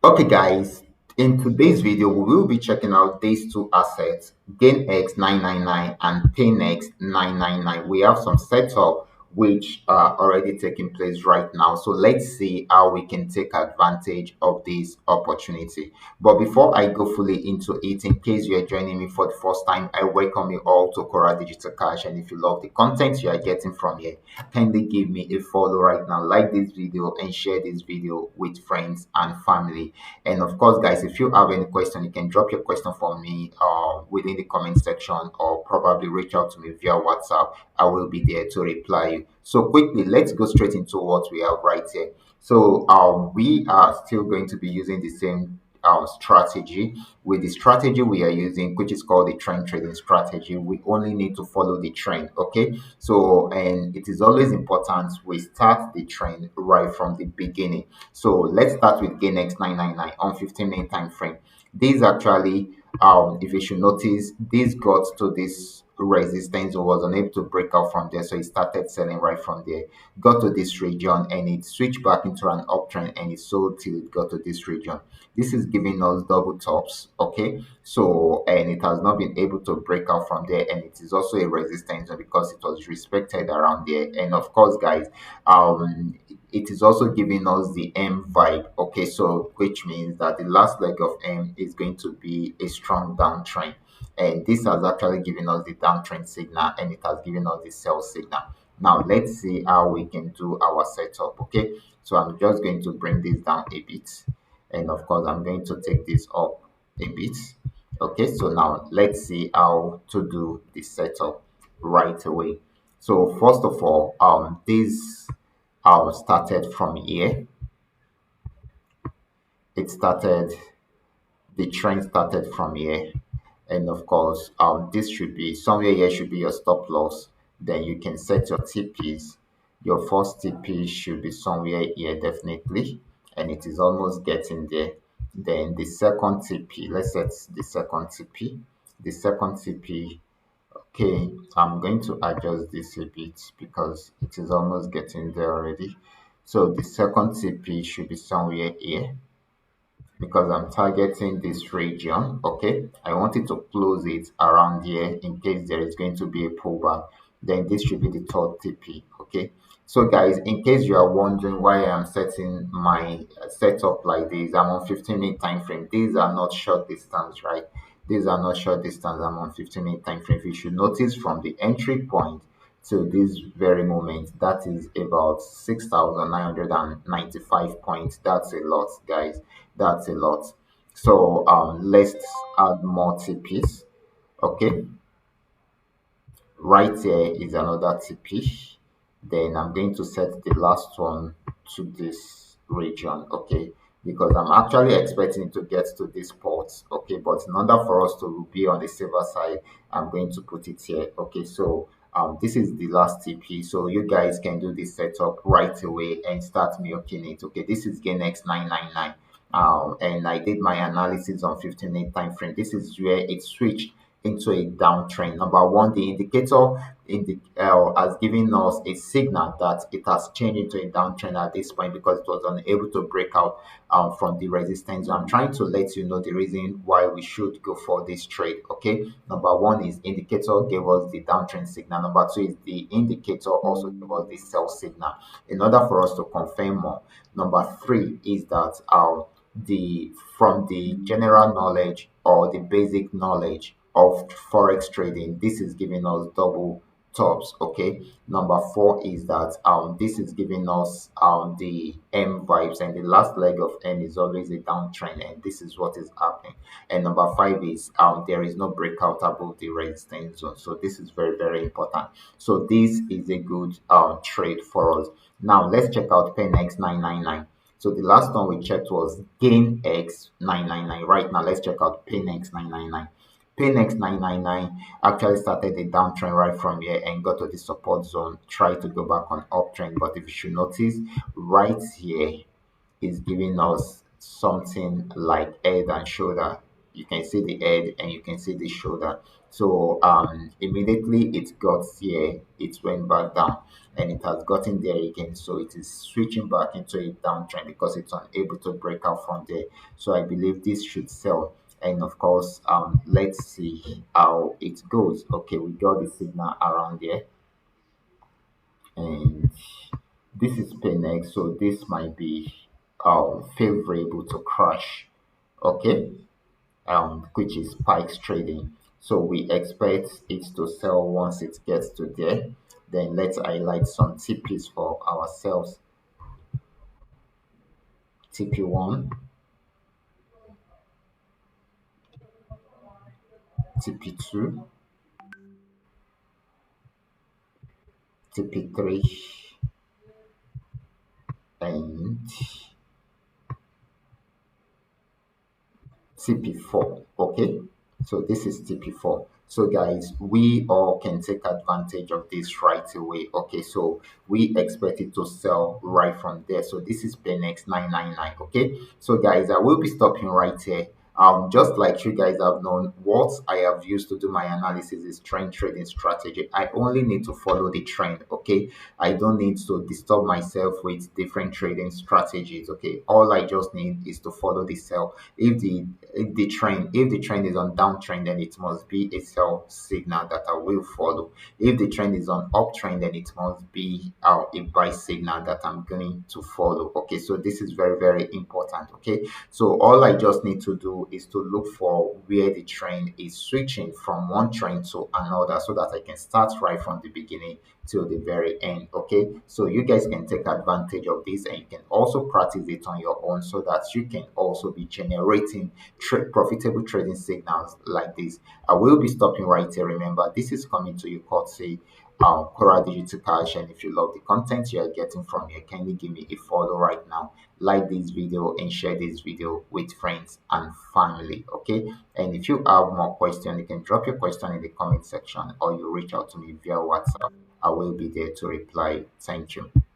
Okay, guys, in today's video, we will be checking out these two assets, GainX 999 and PainX 999. We have some setup which are already taking place right now. So let's see how we can take advantage of this opportunity. But before I go fully into it, in case you are joining me for the first time, I welcome you all to Qora Digital Cash. And if you love the content you are getting from here, kindly give me a follow right now, like this video and share this video with friends and family. And of course, guys, if you have any question, you can drop your question for me within the comment section, or probably reach out to me via WhatsApp. I will be there to reply you. So quickly, let's go straight into what we have right here. So we are still going to be using the same strategy. With the strategy we are using, which is called the trend trading strategy, we only need to follow the trend. Okay, so and it is always important we start the trend right from the beginning. So let's start with GainX 999 on 15-minute time frame. These actually, if you should notice, this got to this resistance or was unable to break out from there, so it started selling right from there, got to this region, and it switched back into an uptrend, and it sold till it got to this region. This is giving us double tops. Okay, so and it has not been able to break out from there, and it is also a resistance because it was respected around there. And of course, guys, it is also giving us the M vibe. Okay, so which means that the last leg of M is going to be a strong downtrend, and this has actually given us the downtrend signal, and it has given us the sell signal. Now let's see how we can do our setup. Okay, so I'm just going to bring this down a bit, and of course I'm going to take this up a bit. Okay, so now let's see how to do the setup right away. So first of all, this started from here. It started, the trend started from here, and of course, this should be somewhere here, should be your stop loss. Then you can set your TPs. Your first TP should be somewhere here, definitely, and it is almost getting there. Then the second TP, let's set the second TP. The second TP, okay, I'm going to adjust this a bit because it is almost getting there already. So the second TP should be somewhere here because I'm targeting this region. Okay, I wanted to close it around here in case there is going to be a pullback. Then this should be the third TP. Okay, so guys, in case you are wondering why I'm setting my setup like this, I'm on 15-minute time frame. These are not short distance, right? These are not short distance. I'm on 15-minute time frame. You should notice from the entry point to this very moment, that is about 6,995 points. That's a lot, guys. That's a lot. So let's add more TPs. Okay, right here is another TP. Then I'm going to set the last one to this region. Okay, because I'm actually expecting to get to this port. Okay, but in order for us to be on the safer side, I'm going to put it here. Okay, so this is the last TP, so you guys can do this setup right away and start milking it. Okay, this is GainX 999. And I did my analysis on 15-minute time frame. This is where it switched into a downtrend. Number one, the indicator has given us a signal that it has changed into a downtrend at this point because it was unable to break out from the resistance. So I'm trying to let you know the reason why we should go for this trade. Okay, number one is indicator gave us the downtrend signal. Number two is the indicator also gave us the sell signal. In order for us to confirm more, number three is that the from the general knowledge or the basic knowledge of forex trading, this is giving us double tops. Okay, number four is that this is giving us the M vibes, and the last leg of M is always a downtrend, and this is what is happening. And number five is there is no breakout above the resistance zone, so this is very, very important. So this is a good trade for us. Now let's check out PenX 999. So the last one we checked was GainX 999. Right now, let's check out PinX 999. PinX 999 actually started a downtrend right from here and got to the support zone. Try to go back on uptrend, but if you should notice, right here is giving us something like head and shoulder. You can see the head and you can see the shoulder. So immediately it got here, it went back down. and it has gotten there again. So it is switching back into a downtrend because it's unable to break out from there. So I believe this should sell. And of course, let's see how it goes. Okay, we got the signal around there, and this is Penex, so this might be favorable to crash. Okay, which is spikes trading. So we expect it to sell once it gets to there. Then let's highlight some TPs for ourselves. TP1, TP2, TP3, and TP4. Okay, so this is TP4. So guys, we all can take advantage of this right away. Okay, so we expect it to sell right from there. So this is Penex 999. Okay, so guys, I will be stopping right here. Just like you guys have known, what I have used to do my analysis is trend trading strategy. I only need to follow the trend. Okay, I don't need to disturb myself with different trading strategies. Okay, all I just need is to follow the sell. If the trend is on downtrend, then it must be a sell signal that I will follow. If the trend is on uptrend, then it must be a buy signal that I'm going to follow. Okay, so this is very, very important. Okay, so all I just need to do is to look for where the trend is switching from one trend to another, so that I can start right from the beginning till the very end. Okay, so you guys can take advantage of this, and you can also practice it on your own, so that you can also be generating profitable trading signals like this. I will be stopping right here. Remember, this is coming to you courtesy Qora Digital Cash, and if you love the content you are getting from here, kindly give me a follow right now, like this video, and share this video with friends and family. Okay, and if you have more questions, you can drop your question in the comment section, or you reach out to me via WhatsApp. I will be there to reply. Thank you.